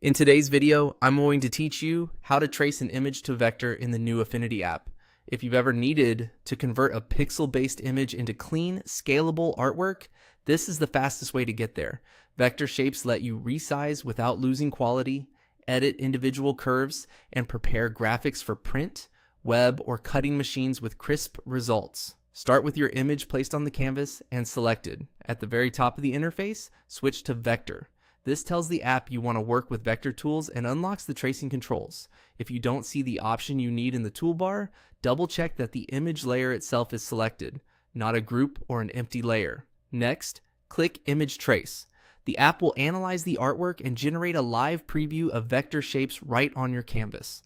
In today's video, I'm going to teach you how to trace an image to vector in the new Affinity app. If you've ever needed to convert a pixel-based image into clean, scalable artwork, this is the fastest way to get there. Vector shapes let you resize without losing quality, edit individual curves, and prepare graphics for print, web, or cutting machines with crisp results. Start with your image placed on the canvas and selected. At the very top of the interface, switch to Vector. This tells the app you want to work with vector tools and unlocks the tracing controls. If you don't see the option you need in the toolbar, double check that the image layer itself is selected, not a group or an empty layer. Next, click Image Trace. The app will analyze the artwork and generate a live preview of vector shapes right on your canvas.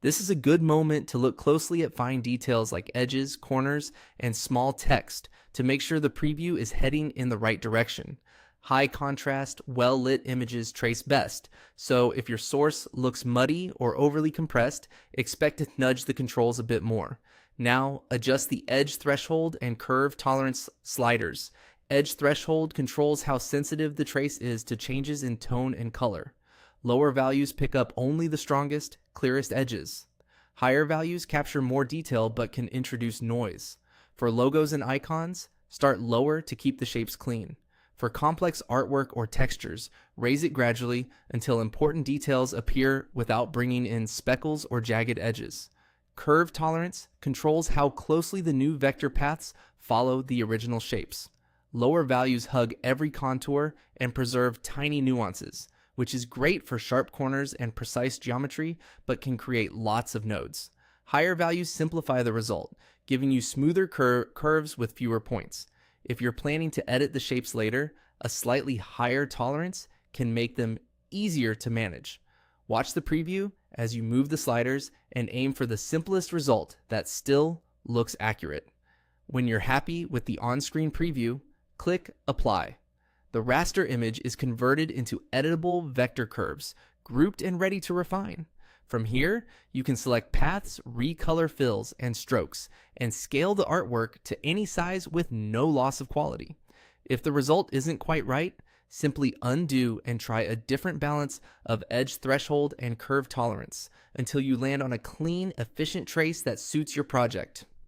This is a good moment to look closely at fine details like edges, corners, and small text to make sure the preview is heading in the right direction. High contrast, well-lit images trace best, so if your source looks muddy or overly compressed, expect to nudge the controls a bit more. Now, adjust the edge threshold and curve tolerance sliders. Edge threshold controls how sensitive the trace is to changes in tone and color. Lower values pick up only the strongest, clearest edges. Higher values capture more detail but can introduce noise. For logos and icons, start lower to keep the shapes clean. For complex artwork or textures, raise it gradually until important details appear without bringing in speckles or jagged edges. Curve tolerance controls how closely the new vector paths follow the original shapes. Lower values hug every contour and preserve tiny nuances, which is great for sharp corners and precise geometry, but can create lots of nodes. Higher values simplify the result, giving you smoother curves with fewer points. If you're planning to edit the shapes later, a slightly higher tolerance can make them easier to manage. Watch the preview as you move the sliders and aim for the simplest result that still looks accurate. When you're happy with the on-screen preview, click Apply. The raster image is converted into editable vector curves, grouped and ready to refine. From here, you can select paths, recolor fills, and strokes, and scale the artwork to any size with no loss of quality. If the result isn't quite right, simply undo and try a different balance of edge threshold and curve tolerance until you land on a clean, efficient trace that suits your project.